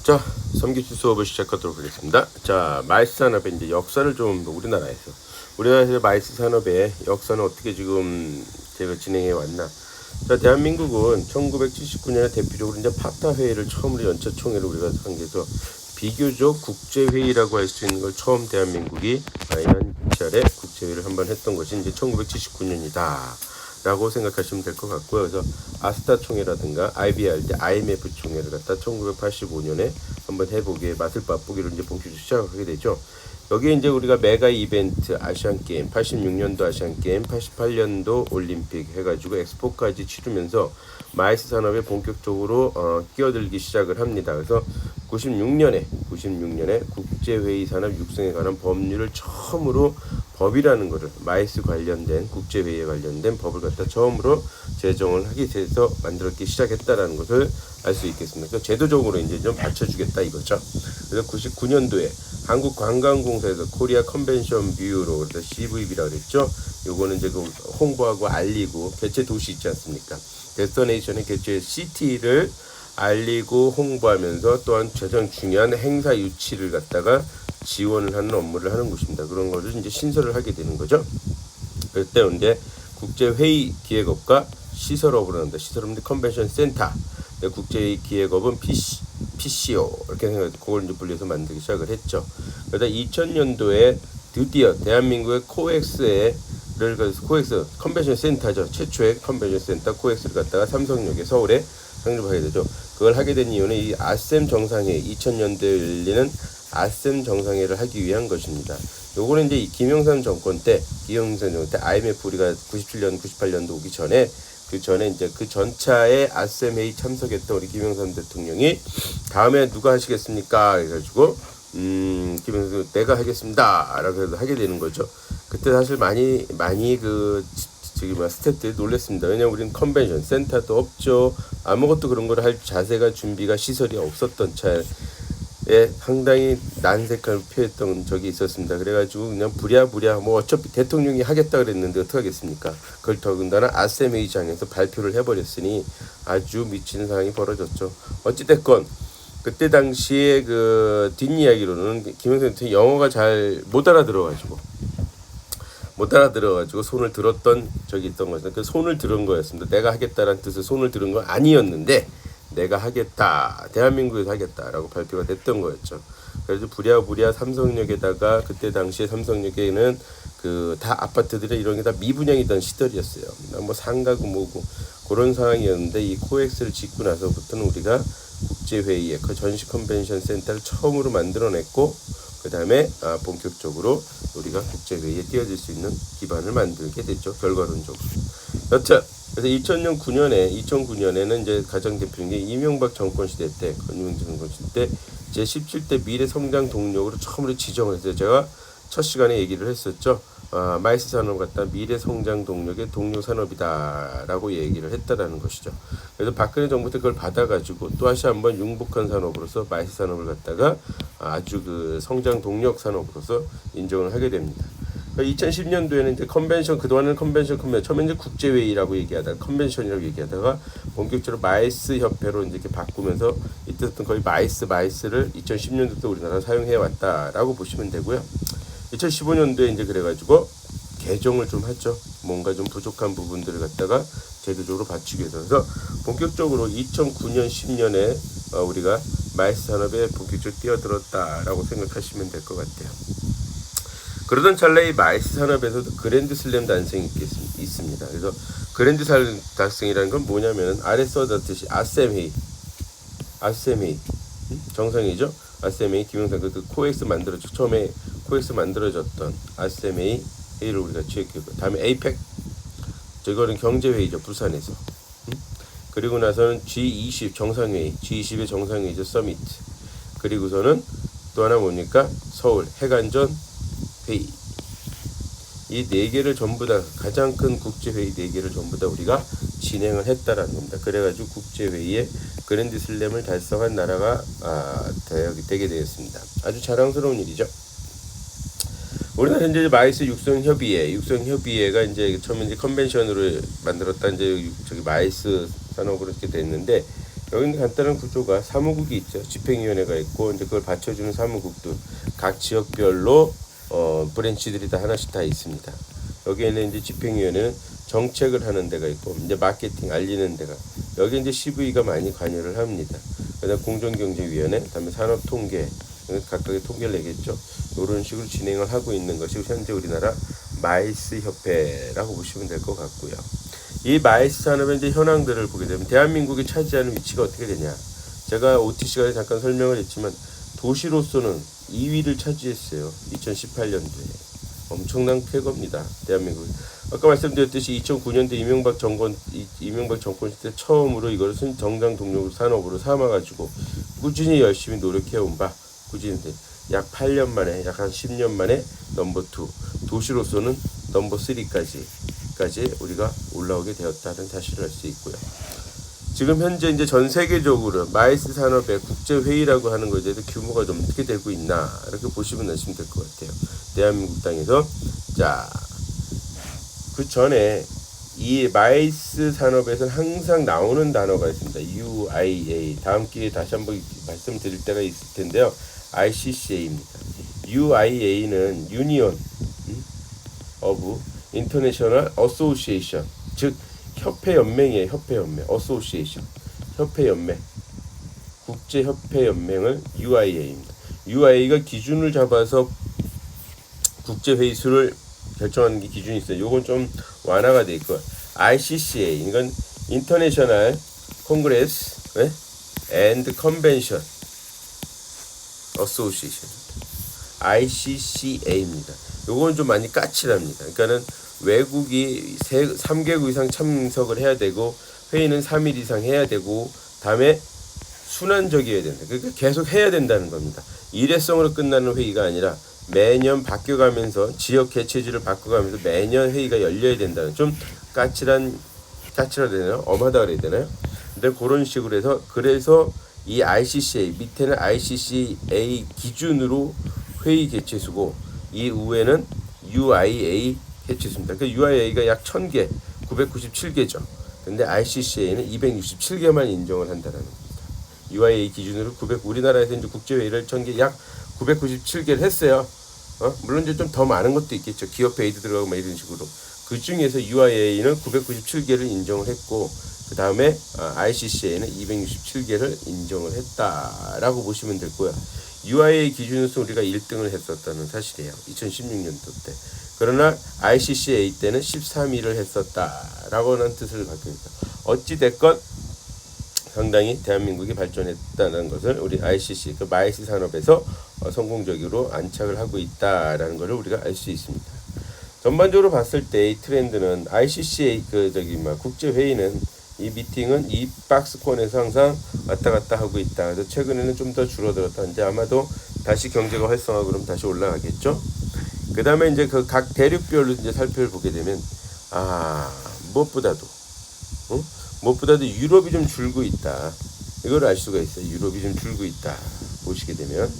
자, 3기출 수업을 시작하도록 하겠습니다. 자, 마이스 산업의 이제 역사를 좀 우리나라에서 마이스 산업의 역사는 어떻게 지금 제가 진행해 왔나. 자, 대한민국은 1979년에 대표적으로 이제 파타 회의를 처음으로 연차 총회를 우리가 상기해서 비교적 국제회의라고 할 수 있는 걸 처음 대한민국이 한 차례 국제회의를 한번 했던 것이 이제 1979년이다. 라고 생각하시면 될 것 같고요. 그래서 아스타 총회라든가 IMF 총회를 갖다 1985년에 한번 해보기에 맛을 맛보기로 이제 본격적으로 시작하게 되죠. 여기에 이제 우리가 메가 이벤트 아시안 게임, 86년도 아시안 게임, 88년도 올림픽 해가지고 엑스포까지 치르면서 마이스 산업에 본격적으로 끼어들기 시작을 합니다. 그래서 96년에 국제회의 산업 육성에 관한 법률을 처음으로 법이라는 것을 마이스 관련된 국제회의에 관련된 법을 갖다 처음으로 제정을 하게 돼서 만들었기 시작했다라는 것을 알 수 있겠습니다. 그래서 제도적으로 이제 좀 받쳐주겠다 이거죠. 그래서 99년도에 한국관광공사에서 코리아 컨벤션 뷰로 그래서 CVB라고 그랬죠. 요거는 이제 그 홍보하고 알리고 개최 도시 있지 않습니까? 데스티네이션의 개최 시티를 알리고 홍보하면서 또한 가장 중요한 행사 유치를 갖다가 지원을 하는 업무를 하는 곳입니다. 그런 것을 이제 신설을 하게 되는 거죠. 그때 이제 국제회의 기획업과 시설업으로 한다. 시설업은 컨벤션 센터. 국제회의 기획업은 PCO 이렇게 생각해서 그걸 이제 분리해서 만들기 시작을 했죠. 그러다 2000년도에 드디어 대한민국의 코엑스 컨벤션 센터죠. 최초의 컨벤션 센터 코엑스를 갖다가 삼성역에 서울에 상륙하게 되죠. 그걸 하게 된 이유는 이 아셈 정상회의 2000년도에 열리는 아셈 정상회의를 하기 위한 것입니다. 요거는 이제 김영삼 정권 때 IMF 우리가 97년, 98년도 오기 전에 이제 그 전차에 아셈 회의 참석했던 우리 김영삼 대통령이 다음에 누가 하시겠습니까? 해가지고 김영삼 내가 하겠습니다. 라고 해서 하게 되는 거죠. 그때 사실 많이 스태프들이 놀랬습니다. 왜냐면 우리는 컨벤션 센터도 없죠. 아무것도 그런 걸 할 자세가 준비가 시설이 없었던 차에 상당히 난색함을 표했던 적이 있었습니다. 그래가지고 그냥 부랴부랴 뭐 어차피 대통령이 하겠다 그랬는데 어떡하겠습니까? 그걸 더군다나 아셈 회의장에서 발표를 해버렸으니 아주 미치는 상황이 벌어졌죠. 어찌됐건 그때 당시에 그 뒷이야기로는 김영삼 대통령이 영어가 잘 못 알아들어가지고 손을 들었던 적이 있던 거죠. 그 손을 들은 거였습니다. 내가 하겠다라는 뜻을 손을 들은 건 아니었는데 내가 하겠다, 대한민국에서 하겠다라고 발표가 됐던 거였죠. 그래서 부랴부랴 삼성역에다가 그때 당시에 삼성역에는 그 다 아파트들이 이런 게 다 미분양이던 시절이었어요. 뭐 상가고 뭐고 그런 상황이었는데 이 코엑스를 짓고 나서부터는 우리가 국제회의에 그 전시 컨벤션 센터를 처음으로 만들어냈고 그 다음에 본격적으로 우리가 국제회의에 뛰어들 수 있는 기반을 만들게 됐죠. 결과론적으로. 여튼 그래서 2009년에는 이제 가장 대표적인 게 이명박 정권 시대 때 제 17대 미래 성장 동력으로 처음으로 지정을 했어요. 제가 첫 시간에 얘기를 했었죠. 마이스 산업 갖다 미래 성장 동력의 동료 산업이다라고 얘기를 했다라는 것이죠. 그래서 박근혜 정부 때 그걸 받아가지고 또 다시 한번 융복한 산업으로서 마이스 산업을 갖다가 아주 그 성장 동력 산업으로서 인정을 하게 됩니다. 2010년도에는 이제 그동안은 컨벤션 처음에 이제 국제회의라고 얘기하다가 컨벤션이라고 얘기하다가 본격적으로 마이스 협회로 이제 이렇게 바꾸면서 이때부터 거의 마이스를 2010년도 때 우리나라 사용해 왔다라고 보시면 되고요. 2015년도에 이제 그래가지고 개정을 좀 했죠. 뭔가 좀 부족한 부분들을 갖다가 제도적으로 갖추기 위해서. 그래서 본격적으로 2009년, 10년에 우리가 마이스 산업에 본격적으로 뛰어들었다라고 생각하시면 될 것 같아요. 그러던 찰나에 마이스 산업에서도 그랜드 슬램 단성이 있습니다. 그래서 그랜드 슬램 단성이라는 건 뭐냐면 아래 써졌듯이 아셈 회의 정상회의죠. 아셈 회의 김영삼 그 코엑스 처음에 코엑스 만들어졌던 아셈 회의를 우리가 취했고 다음에 에이펙 저거는 경제회의죠. 부산에서. 그리고 나서는 G20 정상회의 G20의 정상회의죠. 서미트. 그리고서는 또 하나 뭡니까? 서울 해관전 회의. 이 네 개를 전부 다 가장 큰 국제회의 네 개를 전부 다 우리가 진행을 했다라는 겁니다. 그래가지고 국제회의에 그랜드 슬램을 달성한 나라가 되게 되었습니다. 아주 자랑스러운 일이죠. 우리나라 현재 마이스 육성협의회가 이제 처음에 이제 컨벤션으로 만들었다 이제 마이스 산업으로 이렇게 됐는데 여기는 간단한 구조가 사무국이 있죠. 집행위원회가 있고 이제 그걸 받쳐주는 사무국들 각 지역별로 브랜치들이 다 하나씩 다 있습니다. 여기에는 이제 집행위원회는 정책을 하는 데가 있고 이제 마케팅 알리는 데가 여기 이제 CV가 많이 관여를 합니다. 그다음 공정경제위원회, 그다음에 산업통계 각각의 통계를 내겠죠. 이런 식으로 진행을 하고 있는 것이 현재 우리나라 마이스 협회라고 보시면 될 것 같고요. 이 마이스 산업의 이제 현황들을 보게 되면 대한민국이 차지하는 위치가 어떻게 되냐? 제가 OT 시간에 잠깐 설명을 했지만 도시로서는 2위를 차지했어요. 2018년도에. 엄청난 쾌거입니다. 대한민국. 아까 말씀드렸듯이 2009년도 이명박 정권 시대 처음으로 이것을 정당 동력 산업으로 삼아가지고 꾸준히 열심히 노력해온 바 꾸준히 약 8년 만에 약 한 10년 만에 넘버 2 도시로서는 넘버 3까지 우리가 올라오게 되었다는 사실을 알 수 있고요. 지금 현재 이제 전 세계적으로 마이스 산업의 국제 회의라고 하는 것에 대해서 규모가 좀 어떻게 되고 있나 이렇게 보시면 될 것 같아요. 대한민국 땅에서 자, 그 전에 이 마이스 산업에서는 항상 나오는 단어가 있습니다. UIA 다음 기회에 다시 한번 말씀드릴 때가 있을 텐데요. ICCA입니다. UIA는 Union of International Association, 즉 협회연맹이에요. 협회연맹, Association, 협회연맹, 국제협회연맹을 UIA입니다. UIA가 기준을 잡아서 국제회의 수를 결정하는 게 기준이 있어요. 요건 좀 완화가 돼 있고 ICCA 이건 International Congress and Convention Association ICCA입니다. 요건 좀 많이 까칠합니다. 그러니까는 외국이 3개국 이상 참석을 해야 되고 회의는 3일 이상 해야 되고 다음에 순환적이어야 된다. 그러니까 계속 해야 된다는 겁니다. 일회성으로 끝나는 회의가 아니라 매년 바뀌어가면서 지역 개최지를 바꿔가면서 매년 회의가 열려야 된다는 좀 까칠하다 되나요? 엄하다 그래야 되나요? 근데 그런 식으로 해서 그래서 이 ICCA 밑에는 ICCA 기준으로 회의 개최수고 이 위에는 UIA 개최수입니다. 그러니까 UIA가 약 1000개, 997개죠. 근데 ICCA는 267개만 인정을 한다는 겁니다. UIA 기준으로 우리나라에서 이제 국제회의를 1000개 약 997개를 했어요. 물론 이제 좀 더 많은 것도 있겠죠. 기업 회의도 들어가고 막 이런 식으로. 그 중에서 UIA는 997개를 인정을 했고 그 다음에 ICCA는 267개를 인정을 했다라고 보시면 되고요. UIA 기준으로서 우리가 1등을 했었다는 사실이에요. 2016년도 때. 그러나 ICCA 때는 13위를 했었다라고는 뜻을 갖고 있습니다. 어찌됐건 상당히 대한민국이 발전했다는 것을 우리 ICC, 그 마이스 산업에서 성공적으로 안착을 하고 있다라는 것을 우리가 알 수 있습니다. 전반적으로 봤을 때 이 트렌드는 ICCA 국제 회의는 이 미팅은 이 박스권에서 항상 왔다 갔다 하고 있다. 그래서 최근에는 좀 더 줄어들었다. 이제 아마도 다시 경제가 활성화하고 그럼 다시 올라가겠죠. 그 다음에 이제 그 각 대륙별로 이제 살펴보게 되면 무엇보다도 유럽이 좀 줄고 있다. 이걸 알 수가 있어요. 유럽이 좀 줄고 있다. 보시게 되면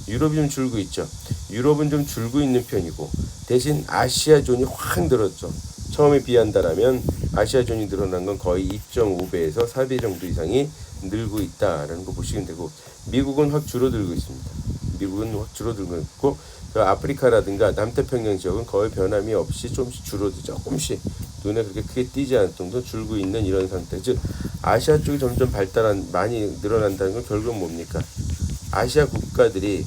유럽이 좀 줄고 있죠. 유럽은 좀 줄고 있는 편이고 대신 아시아존이 확 늘었죠. 처음에 비한다라면 아시아존이 늘어난 건 거의 2.5배에서 4배 정도 이상이 늘고 있다라는 거 보시면 되고 미국은 확 줄어들고 있습니다. 미국은 확 줄어들고 있고 그 아프리카라든가 남태평양 지역은 거의 변함이 없이 조금씩 조금씩 눈에 그렇게 크게 띄지 않을 정도 줄고 있는 이런 상태. 즉 아시아 쪽이 점점 많이 늘어난다는 건 결국은 뭡니까? 아시아 국가들이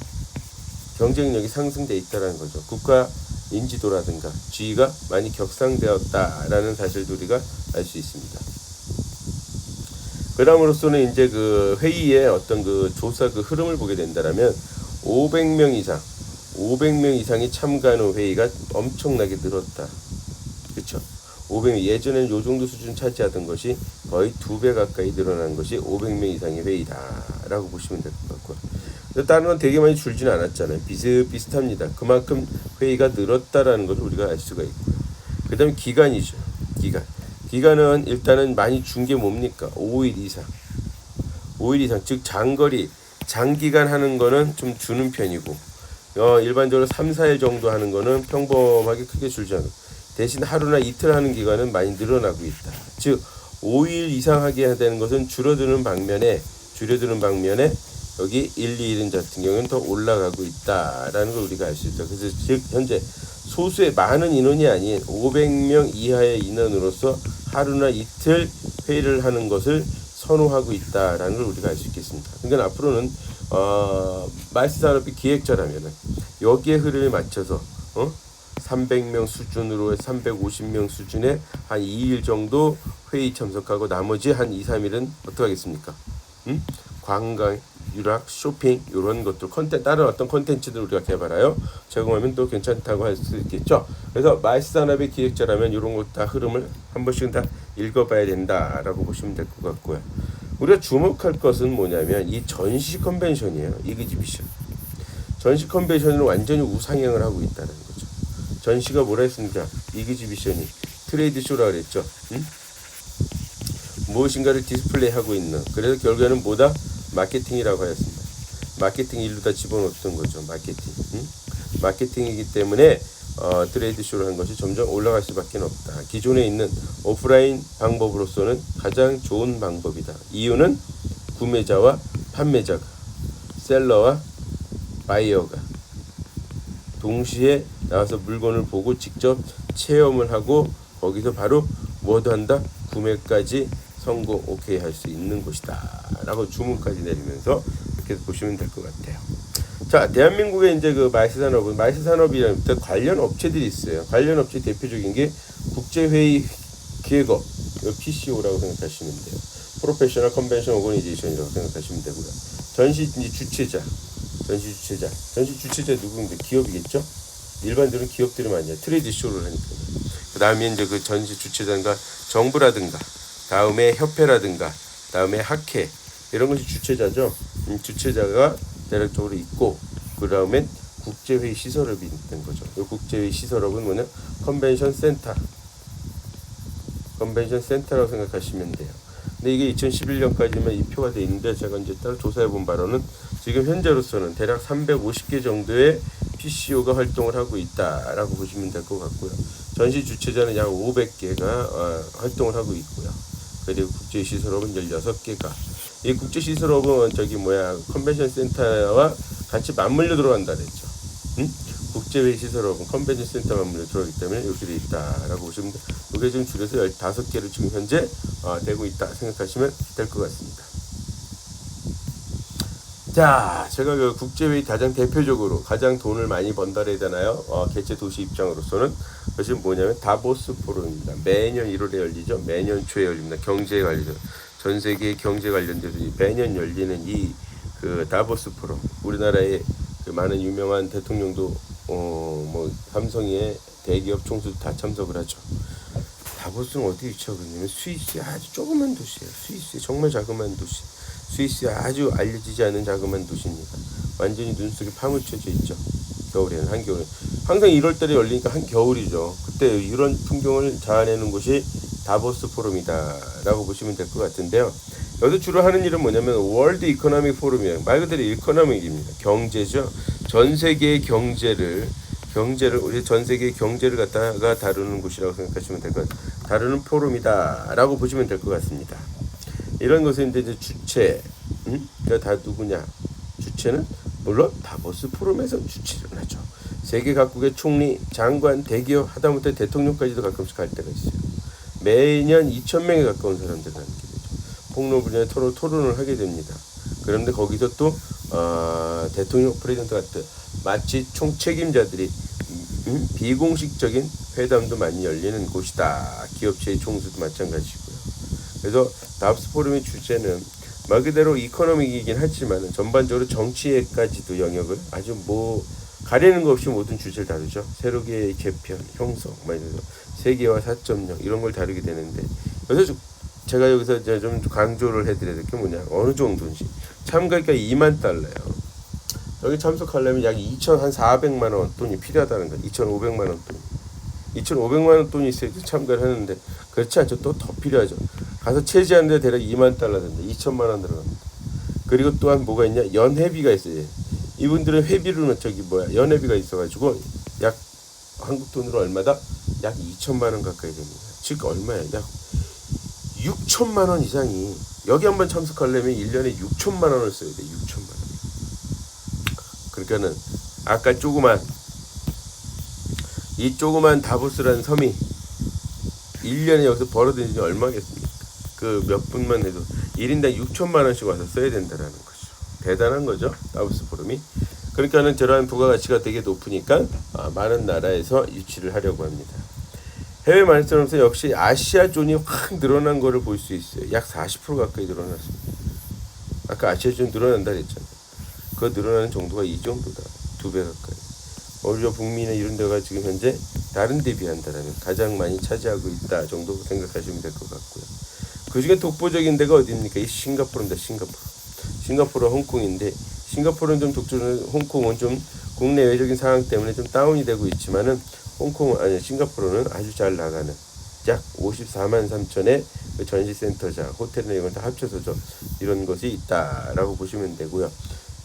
경쟁력이 상승돼 있다는 거죠. 국가 인지도라든가 지위가 많이 격상되었다라는 사실도 우리가 알 수 있습니다. 그다음으로서는 이제 그 회의의 어떤 그 조사 그 흐름을 보게 된다라면 500명 이상이 참가하는 회의가 엄청나게 늘었다. 그렇죠? 500명 예전에는 요 정도 수준 차지하던 것이 거의 2배 가까이 늘어난 것이 500명 이상의 회의다라고 보시면 될 것 같고요. 다른 건 되게 많이 줄지는 않았잖아요. 비슷합니다. 그만큼 회의가 늘었다라는 것을 우리가 알 수가 있고요. 그 다음에 기간이죠. 기간은 일단은 많이 준 게 뭡니까? 5일 이상, 즉 장기간 하는 거는 좀 주는 편이고 일반적으로 3, 4일 정도 하는 거는 평범하게 크게 줄지 않아요. 대신 하루나 이틀 하는 기간은 많이 늘어나고 있다. 즉 5일 이상 하게 해야 되는 것은 줄여드는 방면에 여기 1, 2일은 같은 경우는 더 올라가고 있다라는 걸 우리가 알 수 있죠. 그래서 즉 현재 소수의 많은 인원이 아닌 500명 이하의 인원으로서 하루나 이틀 회의를 하는 것을 선호하고 있다라는 걸 우리가 알 수 있겠습니다. 그러니까 앞으로는 마이스 산업이 기획자라면은 여기에 흐름에 맞춰서 300명 수준으로 350명 수준의 한 2일 정도 회의 참석하고 나머지 한 2, 3일은 어떻게 하겠습니까? 관광, 유락, 쇼핑 이런 것들 다른 어떤 콘텐츠들 우리가 개발하여 제공하면 또 괜찮다고 할 수 있겠죠. 그래서 마이스 산업의 기획자라면 이런 것 다 흐름을 한 번씩은 다 읽어봐야 된다라고 보시면 될 것 같고요. 우리가 주목할 것은 뭐냐면 이 전시 컨벤션이에요. 이그지비션. 전시 컨벤션은 완전히 우상향을 하고 있다는 거죠. 전시가 뭐라 했습니까? 이그지비션이 트레이드 쇼라 그랬죠. 무엇인가를 디스플레이하고 있는. 그래서 결국에는 뭐다? 마케팅이라고 하였습니다. 마케팅 일로 다 집어넣었던 거죠. 마케팅이기 때문에 트레이드 쇼를 한 것이 점점 올라갈 수밖에 없다. 기존에 있는 오프라인 방법으로서는 가장 좋은 방법이다. 이유는 구매자와 판매자가, 셀러와 바이어가 동시에 나와서 물건을 보고 직접 체험을 하고 거기서 바로 뭐도 한다? 구매까지 성공 오케이 할 수 있는 곳이다 라고 주문까지 내리면서 이렇게 보시면 될 것 같아요. 자, 대한민국의 이제 그 마이스 산업이랑 관련 업체들이 있어요. 관련 업체 대표적인 게 국제회의 기획업, PCO라고 생각하시면 돼요. 프로페셔널 컨벤션 오거니제이션이라고 생각하시면 되고요. 전시 주최자 누구인데? 기업이겠죠? 일반적으로 기업들이 많이 해요. 트레이드 쇼를 하니까. 그 다음에 이제 그 전시 주최자가 정부라든가, 다음에 협회라든가, 다음에 학회 이런 것이 주최자죠. 주최자가 대략적으로 있고 그 다음엔 국제회의 시설업이 있는 거죠. 이 국제회의 시설업은 뭐냐? 컨벤션 센터라고 생각하시면 돼요. 근데 이게 2011년까지만 이 표가 돼 있는데 제가 이제 따로 조사해 본 바로는 지금 현재로서는 대략 350개 정도의 PCO가 활동을 하고 있다라고 보시면 될 것 같고요. 전시 주최자는 약 500개가 활동을 하고 있고요. 그리고 국제시설업은 16개가. 이 국제시설업은 컨벤션 센터와 같이 맞물려 들어간다 그랬죠. 국제회의 시설업은 컨벤션 센터와 맞물려 들어가기 때문에 이렇게 돼 있다라고 보시면 돼요. 이게 지금 줄여서 15개를 지금 현재 되고 있다 생각하시면 될 것 같습니다. 자, 제가 그 국제회의 가장 대표적으로 가장 돈을 많이 번다 해야 되나요? 개최 도시 입장으로서는 그것이 뭐냐면 다보스 포럼입니다. 매년 1월에 열리죠. 매년 초에 열립니다. 경제 관련 전 세계 경제 관련돼서 매년 열리는 이 그 다보스 포럼. 우리나라의 그 많은 유명한 대통령도 삼성의 대기업 총수 다 참석을 하죠. 다보스는 어디 위치하고 있냐면 스위스의 아주 조그만 도시예요. 스위스의 정말 자그마한 도시. 스위스의 아주 알려지지 않은 자그마한 도시입니다. 완전히 눈 속에 파묻혀져 있죠. 겨울에는 한겨울에 항상 1월달에 열리니까 한겨울이죠. 그때 이런 풍경을 자아내는 곳이 다보스 포럼이다라고 보시면 될 것 같은데요. 여기서 주로 하는 일은 뭐냐면 월드 이코노믹 포럼이에요. 말 그대로 이코노믹입니다. 경제죠. 전 세계의 경제를 우리 전 세계의 경제를 갖다가 다루는 곳이라고 생각하시면 될 것 같아요. 다루는 포럼이다라고 보시면 될 것 같습니다. 이런 것은 이제 주체가 다 누구냐? 주체는 물론 다보스 포럼에서 주체를 하죠. 세계 각국의 총리, 장관, 대기업, 하다못해 대통령까지도 가끔씩 갈 때가 있어요. 매년 2,000명에 가까운 사람들이 하는 게 되죠. 폭로 분야에 토론을 하게 됩니다. 그런데 거기서 또 대통령, 프레지던트 같은 마치 총책임자들이 비공식적인 회담도 많이 열리는 곳이다. 기업체의 총수도 마찬가지고요. 그래서 다보스 포럼의 주제는 말 그대로 이코노믹이긴 하지만 전반적으로 정치에까지도 영역을 아주 가리는 것 없이 모든 주제를 다루죠. 세계의 재편, 형성, 세계화 4.0 이런 걸 다루게 되는데 그래서 제가 여기서 이제 좀 강조를 해드려야 될 게 뭐냐, 어느 정도인지. 참가가 2만 달러예요. 여기 참석하려면 약 2,400만 원 돈이 필요하다는 거예요. 2,500만 원 돈. 2,500만 원 돈이 있어야지 참가를 하는데 그렇지 않죠. 또 더 필요하죠. 가서 체지하는데 대략 2만 달러 된다. 2천만 원 들어갑니다. 그리고 또한 뭐가 있냐? 연회비가 있어요. 이분들은 회비로는 연회비가 있어가지고 약 한국 돈으로 얼마다? 약 2천만 원 가까이 됩니다. 즉 얼마야? 약 6천만 원 이상이 여기 한번 참석하려면 1년에 6천만 원을 써야 돼. 6천만 원. 그러니까는 아까 이 조그만 다보스라는 섬이 1년에 여기서 벌어들인 돈이 얼마겠습니까? 그 몇 분만 해도 1인당 6천만 원씩 와서 써야 된다라는 거죠. 대단한 거죠. 다보스 포럼이. 그러니까는 저러한 부가가치가 되게 높으니까 많은 나라에서 유치를 하려고 합니다. 해외 마이스터로서 역시 아시아 존이 확 늘어난 거를 볼 수 있어요. 약 40% 가까이 늘어났습니다. 아까 아시아 존 늘어난다 그랬잖아요. 그 늘어나는 정도가 이 정도다. 2배 가까이. 오히려 북미나 이런 데가 지금 현재 다른 데 비한다라면 가장 많이 차지하고 있다 정도 생각하시면 될 것 같고요. 그 중에 독보적인 데가 어디입니까? 이 싱가포르입니다. 싱가포르 홍콩인데 싱가포르는 좀 독주는 홍콩은 좀 국내 외적인 상황 때문에 좀 다운이 되고 있지만은 싱가포르는 아주 잘 나가는 약 54만 3천의 그 전시센터장, 호텔이나 이걸 다 합쳐서 이런 것이 있다라고 보시면 되고요.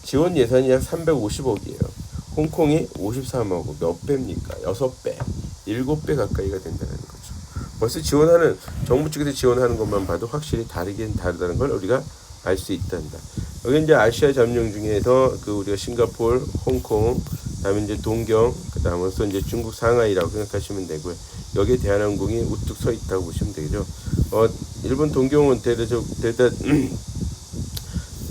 지원 예산이 약 350억이에요. 홍콩이 53억, 몇 배입니까? 6배, 7배 가까이가 된다는 거죠. 벌써 지원하는 정부 측에서 지원하는 것만 봐도 확실히 다르긴 다르다는 걸 우리가 알 수 있단다. 여기 이제 아시아 점령 중에서 그 우리가 싱가포르, 홍콩, 그다음에 이제 동경, 그다음으로서 이제 중국 상하이라고 생각하시면 되고요. 여기에 대한항공이 우뚝 서 있다고 보시면 되죠. 일본 동경은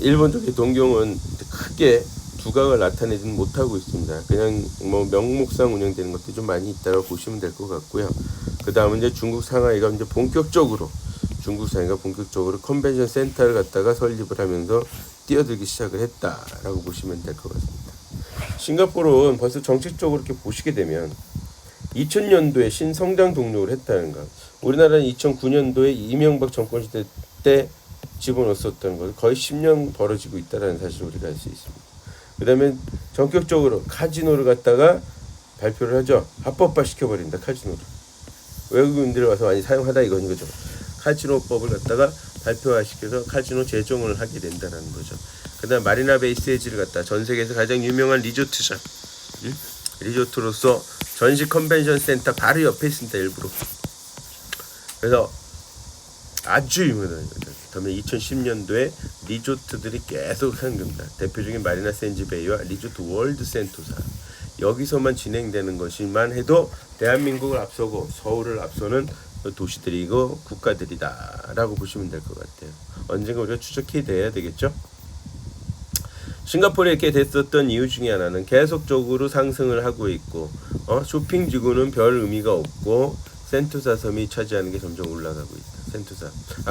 일본 쪽의 동경은 크게 두각을 나타내지는 못하고 있습니다. 그냥 뭐 명목상 운영되는 것도 좀 많이 있다고 보시면 될 것 같고요. 그 다음은 이제 중국 상하이가 이제 본격적으로 컨벤션 센터를 갖다가 설립을 하면서 뛰어들기 시작을 했다라고 보시면 될 것 같습니다. 싱가포르는 벌써 정책적으로 이렇게 보시게 되면 2000년도에 신성장 동력을 했다는 것. 우리나라는 2009년도에 이명박 정권 시대 때 집어넣었던 것. 거의 10년 벌어지고 있다는 사실을 우리가 알 수 있습니다. 그 다음에 전격적으로 카지노를 갖다가 발표를 하죠. 합법화 시켜버린다. 카지노를. 외국인들이 와서 많이 사용하다 이건 거죠. 카지노법을 갖다가 발표화시켜서 카지노 제정을 하게 된다는 거죠. 그 다음 마리나 베이 세지를 갖다 전 세계에서 가장 유명한 리조트죠. 리조트로서 전시 컨벤션 센터 바로 옆에 있습니다. 일부러. 그래서 아주 유명한 거죠. 그다음에 2010년도에 리조트들이 계속 하는 겁니다. 대표적인 마리나 샌즈베이와 리조트 월드 센토사. 여기서만 진행되는 것이만 해도 대한민국을 앞서고 서울을 앞서는 도시들이고 국가들이다라고 보시면 될 것 같아요. 언젠가 우리가 추적해 돼야 되겠죠. 싱가포르에 이렇게 됐었던 이유 중에 하나는 계속적으로 상승을 하고 있고 쇼핑 지구는 별 의미가 없고 센토사 섬이 차지하는 게 점점 올라가고 있다.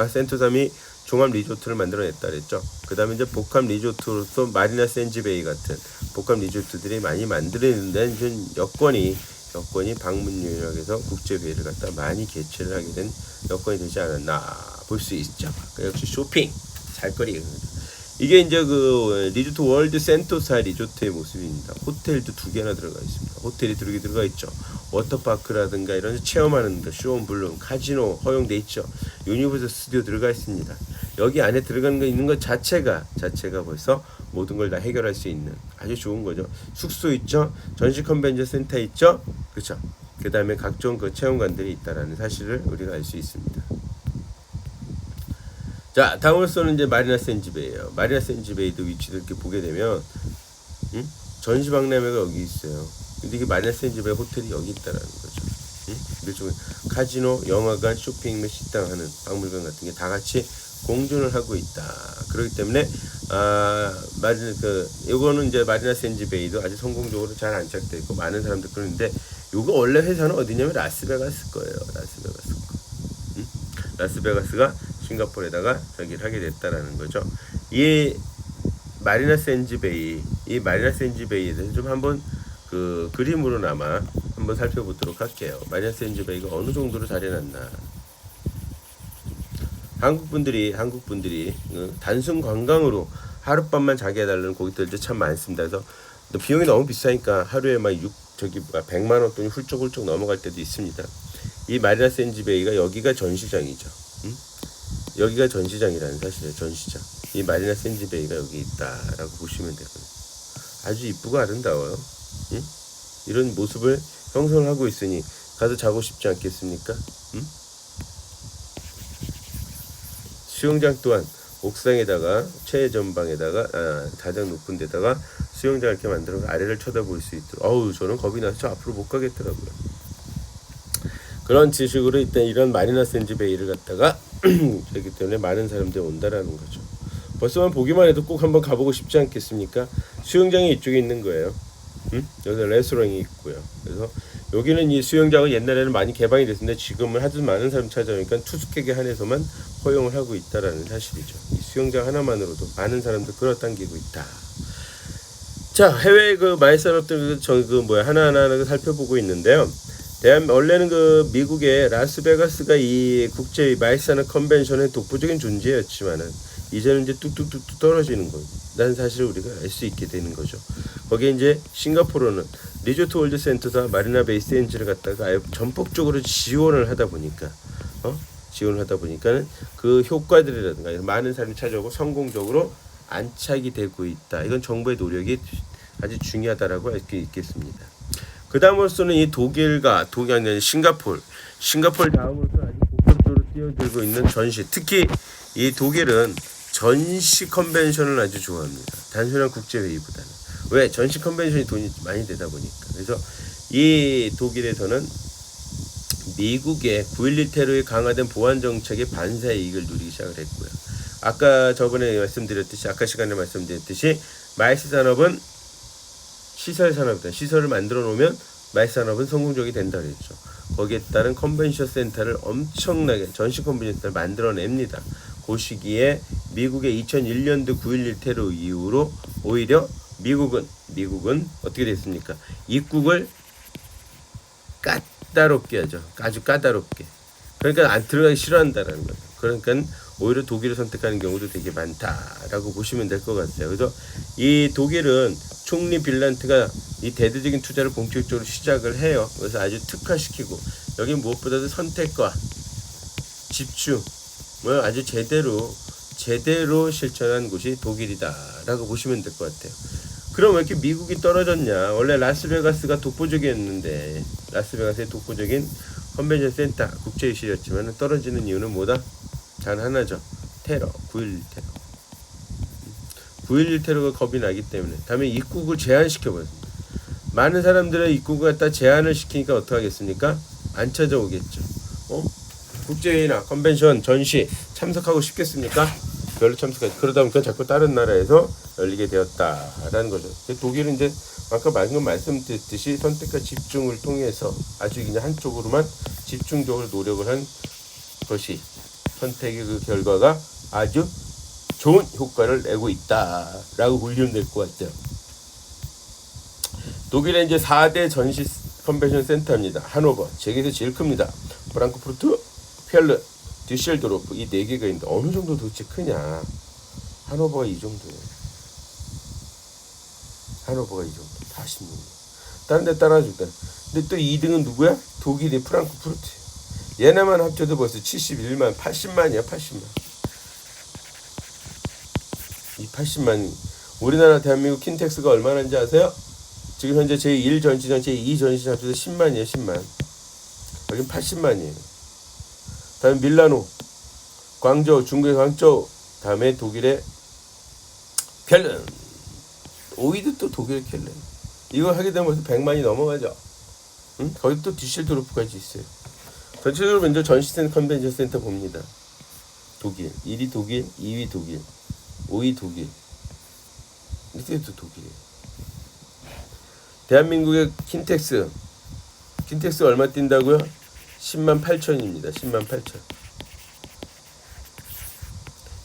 센토섬이 종합 리조트를 만들어냈다 그랬죠. 그 다음에 이제 복합 리조트로서 마리나 샌즈베이 같은 복합 리조트들이 많이 만들어내는 여건이 방문율학에서 국제회의를 갖다 많이 개최를 하게 된 여건이 되지 않았나 볼 수 있죠. 역시 쇼핑, 살거리. 이게 이제 그 리조트 월드 센토사 리조트의 모습입니다. 호텔도 2개나 들어가 있습니다. 호텔이 들어가 있죠. 워터파크라든가 이런 체험하는 데 쇼는 물론 카지노 허용돼 있죠. 유니버설 스튜디오 들어가 있습니다. 여기 안에 들어가는 거 있는 것 자체가 벌써 모든 걸 다 해결할 수 있는 아주 좋은 거죠. 숙소 있죠. 전시 컨벤션 센터 있죠. 그렇죠. 그 다음에 각종 그 체험관들이 있다라는 사실을 우리가 알 수 있습니다. 자, 다음으로서는 이제 마리나 샌즈베이예요. 마리나 샌즈베이도 위치를 이렇게 보게 되면 전시 박람회가 여기 있어요. 근데 이게 마리나 샌즈베이 호텔이 여기 있다라는 거죠. 이쪽에 카지노, 영화관, 쇼핑, 식당 하는 박물관 같은 게 다 같이 공존을 하고 있다. 그렇기 때문에 이거는 이제 마리나 샌즈베이도 아주 성공적으로 잘 안착돼 있고 많은 사람들 그러는데 요거 원래 회사는 어디냐면 라스베가스 거예요. 라스베가스가 싱가포르에다가 저기를 하게 됐다라는 거죠. 이 마리나 샌즈베이에 대해서 좀 한번 그 그림으로나마 한번 살펴보도록 할게요. 마리나 샌즈베이가 어느 정도로 잘해놨나. 한국 분들이 단순 관광으로 하룻밤만 자게 해달라는 고객들도 참 많습니다. 그래서 비용이 너무 비싸니까 하루에 막 100만 원 돈이 훌쩍 넘어갈 때도 있습니다. 이 마리나 샌즈베이가 여기가 전시장이죠. 여기가 전시장이라는 사실이에요. 전시장. 이 마리나 샌즈베이가 여기 있다라고 보시면 되거든요. 아주 이쁘고 아름다워요. 이런 모습을 형성을 하고 있으니 가서 자고 싶지 않겠습니까? 수영장 또한 옥상에다가 최전방에다가 가장 높은 데다가 수영장 이렇게 만들어서 아래를 쳐다볼 수 있도록. 어우 저는 겁이 나서 저 앞으로 못 가겠더라고요. 그런 지식으로 일단 이런 마리나 샌즈베이를 갖다가 되기 때문에 많은 사람들이 온다라는 거죠. 벌써만 보기만 해도 꼭 한번 가보고 싶지 않겠습니까? 수영장이 이쪽에 있는 거예요. 여기 레스토랑이 있고요. 그래서 여기는 이 수영장은 옛날에는 많이 개방이 됐는데 지금은 하도 많은 사람 찾아오니까 투숙객에 한해서만 허용을 하고 있다라는 사실이죠. 이 수영장 하나만으로도 많은 사람들 끌어당기고 있다. 자, 해외 그 마을 산업들 하나하나 살펴보고 있는데요. 원래는 그 미국의 라스베가스가 이 국제 마을 산업 컨벤션의 독보적인 존재였지만은 이제는 이제 뚝뚝뚝뚝 떨어지는 거라는 사실을 우리가 알 수 있게 되는 거죠. 거기에 이제 싱가포르는 리조트 월드 센터와 마리나 베이 샌즈를 갖다가 아예 전폭적으로 지원을 하다 보니까는 그 효과들이라든가 많은 사람이 찾아오고 성공적으로 안착이 되고 있다. 이건 정부의 노력이 아주 중요하다라고 할 수 있겠습니다. 그 다음으로서는 이 독일과 싱가포르 다음으로서 아주 본격적으로 뛰어들고 있는 전시. 특히 이 독일은 전시 컨벤션을 아주 좋아합니다. 단순한 국제회의보다는. 왜? 전시 컨벤션이 돈이 많이 되다 보니까. 그래서 이 독일에서는 미국의 9.11 테러의 강화된 보안 정책의 반사 이익을 누리기 시작을 했고요. 아까 시간에 말씀드렸듯이 마이스 산업은 시설 산업이다. 시설을 만들어 놓으면 마이스 산업은 성공적이 된다 그랬죠. 거기에 따른 컨벤션 센터를 엄청나게 전시 컨벤션 센터를 만들어냅니다. 그 시기에 미국의 2001년도 9.11 테러 이후로 오히려 미국은 어떻게 됐습니까? 입국을 까다롭게 하죠. 아주 까다롭게. 그러니까 안 들어가기 싫어한다라는 거죠. 그러니까 오히려 독일을 선택하는 경우도 되게 많다라고 보시면 될 것 같아요. 그래서 이 독일은 총리 빌란트가 이 대대적인 투자를 본격적으로 시작을 해요. 그래서 아주 특화시키고 여기 무엇보다도 선택과 집중을 아주 제대로 실천한 곳이 독일이다라고 보시면 될 것 같아요. 그럼 왜 이렇게 미국이 떨어졌냐? 원래 라스베가스가 독보적이었는데 라스베가스의 독보적인 컨벤션 센터 국제유실이었지만 떨어지는 이유는 뭐다? 단 하나죠. 테러. 9.11 테러. 9.11 테러가 겁이 나기 때문에 다음에 입국을 제한시켜버렸습니다. 많은 사람들의 입국을 갖다 제한을 시키니까 어떡하겠습니까? 안 찾아오겠죠. 국제회의나 컨벤션, 전시 참석하고 싶겠습니까? 별로 참석하지. 그러다 보니까 자꾸 다른 나라에서 열리게 되었다라는 거죠. 독일은 이제 아까 방금 말씀드렸듯이 선택과 집중을 통해서 아주 그냥 한쪽으로만 집중적으로 노력을 한 것이 선택의 그 결과가 아주 좋은 효과를 내고 있다라고 보시면 될 것 같아요. 독일의 이제 4대 전시 컨벤션 센터입니다. 하노버, 세계에서 제일 큽니다. 프랑크푸르트, 켈른, düsseldorf 이 4개가 있는데 어느 정도 도대체 크냐? 하노버가 이 정도예요. 하노버가 이 정도. 46명. 다른 데 따라줄까? 근데 또 2등은 누구야? 독일의 프랑크푸르트. 얘네만 합쳐도 벌써 71만, 80만이야, 80만. 이 80만. 우리나라 대한민국 킨텍스가 얼마나인지 아세요? 지금 현재 제1 전시장, 제2 전시장 합쳐서 10만이에요, 10만. 여긴 80만이에요. 다음 밀라노, 광저우, 중국의 광저우, 다음에 독일의 켈른. 5위도 또 독일의 켈른. 이거 하게 되면 벌써 100만이 넘어가죠. 응? 거기 또 düsseldorf까지 있어요. 전체적으로 먼저 전시센 컨벤션 센터 봅니다. 독일, 1위 독일, 2위 독일, 5위 독일. 이때도 독일이에요. 대한민국의 킨텍스 얼마 뛴다고요? 10만 8천입니다. 10만 8천.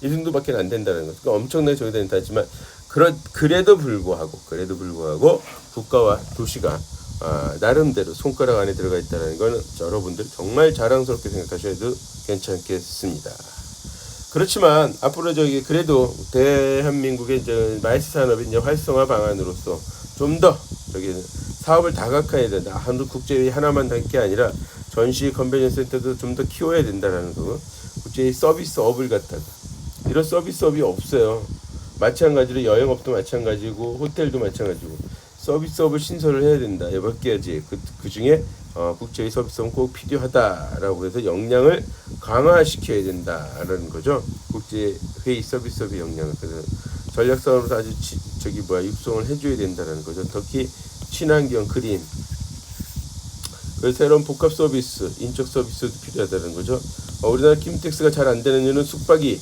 이 정도밖에 안 된다는 거죠. 그러니까 엄청나게 저기다 하지만 그래도 불구하고 국가와 도시가 나름대로 손가락 안에 들어가 있다는 거는 여러분들 정말 자랑스럽게 생각하셔도 괜찮겠습니다. 그렇지만 앞으로 그래도 대한민국의 이제 마이스 산업의 이제 활성화 방안으로서 좀 더 사업을 다각화해야 된다. 한국 국제회의 하나만 할 게 아니라 전시 컨벤션 센터도 좀 더 키워야 된다라는 거. 국제회의 서비스업을 갖다가 이런 서비스업이 없어요. 마찬가지로 여행업도 마찬가지고 호텔도 마찬가지고 서비스업을 신설을 해야 된다. 몇 가지 그 중에 국제의 서비스업은 꼭 필요하다라고 해서 역량을 강화시켜야 된다라는 거죠. 국제회의 서비스업의 역량을. 그래서 전략사업으로 아주 육성을 해줘야 된다는 거죠. 특히 친환경 그린. 그래서 새로운 복합 서비스, 인적 서비스도 필요하다는 거죠. 우리나라 킨텍스가 잘 안 되는 이유는 숙박이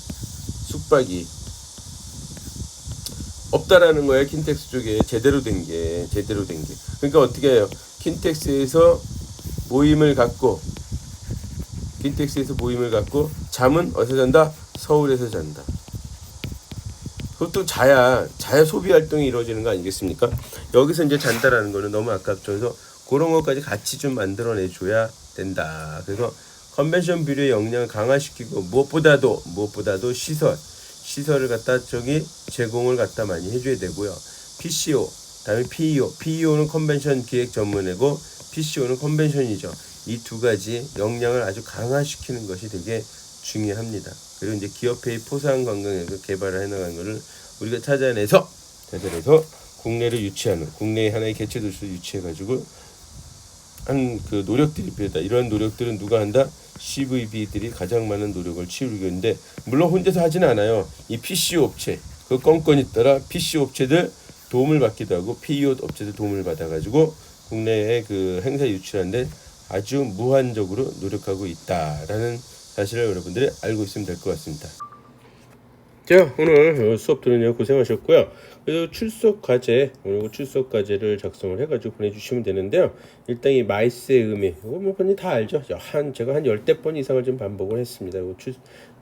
없다라는 거예요. 킨텍스 쪽에 제대로 된 게. 그러니까 어떻게 해요? 킨텍스에서 모임을 갖고 잠은 어디서 잔다? 서울에서 잔다. 그것도 자야 소비 활동이 이루어지는 거 아니겠습니까? 여기서 이제 잔다라는 거는 너무 아깝죠. 그래서 그런 것까지 같이 좀 만들어내줘야 된다. 그래서 컨벤션 뷰의 역량을 강화시키고 무엇보다도 시설을 갖다 제공을 갖다 많이 해줘야 되고요. PCO, 다음에 PEO는 컨벤션 기획 전문이고 PCO는 컨벤션이죠. 이 두 가지 역량을 아주 강화시키는 것이 되게 중요합니다. 그리고 이제 기업회의 포상 관광에서 개발을 해나가는 것을 우리가 찾아내서 국내를 유치하는, 국내의 하나의 개체 도시를 유치해가지고 한 그 노력들이 필요하다. 이러한 노력들은 누가 한다? CVB들이 가장 많은 노력을 치르고 있는데, 물론 혼자서 하지는 않아요. 이 PCO 업체, 그 건건이 따라 PCO 업체들 도움을 받기도 하고 PEO 업체들 도움을 받아가지고 국내에 그 행사 유치하는데 아주 무한적으로 노력하고 있다라는 사실을 여러분들이 알고 있으면 될 것 같습니다. 자, 오늘 수업 들으느라 고생하셨고요. 그래서 출석 과제를 작성을 해가지고 보내주시면 되는데요. 일단 이 마이스의 의미, 이거 뭐 본인 다 알죠? 제가 한 10번 이상을 좀 반복을 했습니다.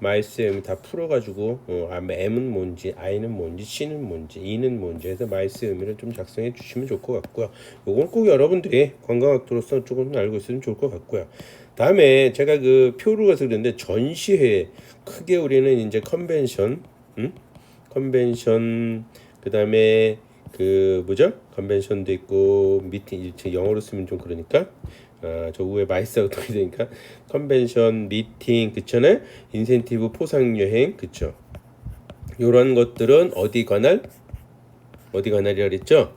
마이스의 의미 다 풀어가지고 M은 뭔지, I는 뭔지, C는 뭔지, E는 뭔지 해서 마이스의 의미를 좀 작성해 주시면 좋을 것 같고요. 이건 꼭 여러분들이 관광학도로서 조금 알고 있으면 좋을 것 같고요. 다음에 제가 그 표로 가서 그랬는데, 전시회 크게 우리는 이제 컨벤션, 그 다음에 컨벤션도 있고, 미팅, 영어로 쓰면 좀 그러니까 저 위에 마이스하고 또 되니까 컨벤션, 미팅, 그쵸?네, 인센티브, 포상여행, 그쵸? 요런 것들은 어디 관할이라 그랬죠?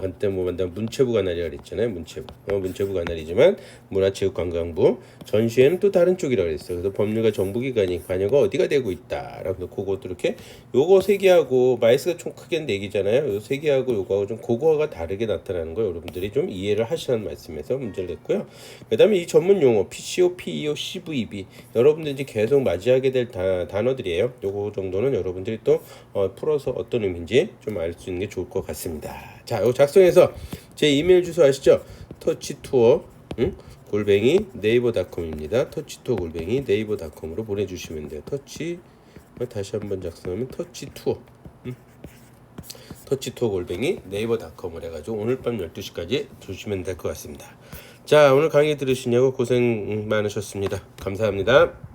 한때 문체부 관할이라 그랬잖아요. 문체부 관할이지만 문화체육관광부, 전시회는 또 다른 쪽이라 그랬어요. 그래서 법률과 정부기관이 관여가 어디가 되고 있다라고, 그것도 이렇게 요거 세 개하고 마이스가 좀 크게 4개잖아요. 요 세 개하고 요거하고 좀 고거가 다르게 나타나는 거 여러분들이 좀 이해를 하시라는 말씀에서 문제를 냈고요. 그다음에 이 전문 용어 PCO, PEO, CVB 여러분들이 이제 계속 맞이하게 될 단어들이에요. 요거 정도는 여러분들이 또 풀어서 어떤 의미인지 좀 알 수 있는 게 좋을 것 같습니다. 자, 이거 작성해서 제 이메일 주소 아시죠? 터치투어 골뱅이 네이버닷컴입니다. 터치투어 골뱅이 네이버닷컴으로 보내주시면 돼요. 다시 한번 작성하면 터치투어 골뱅이 네이버닷컴을 해가지고 오늘 밤 12시까지 주시면 될 것 같습니다. 자, 오늘 강의 들으시냐고 고생 많으셨습니다. 감사합니다.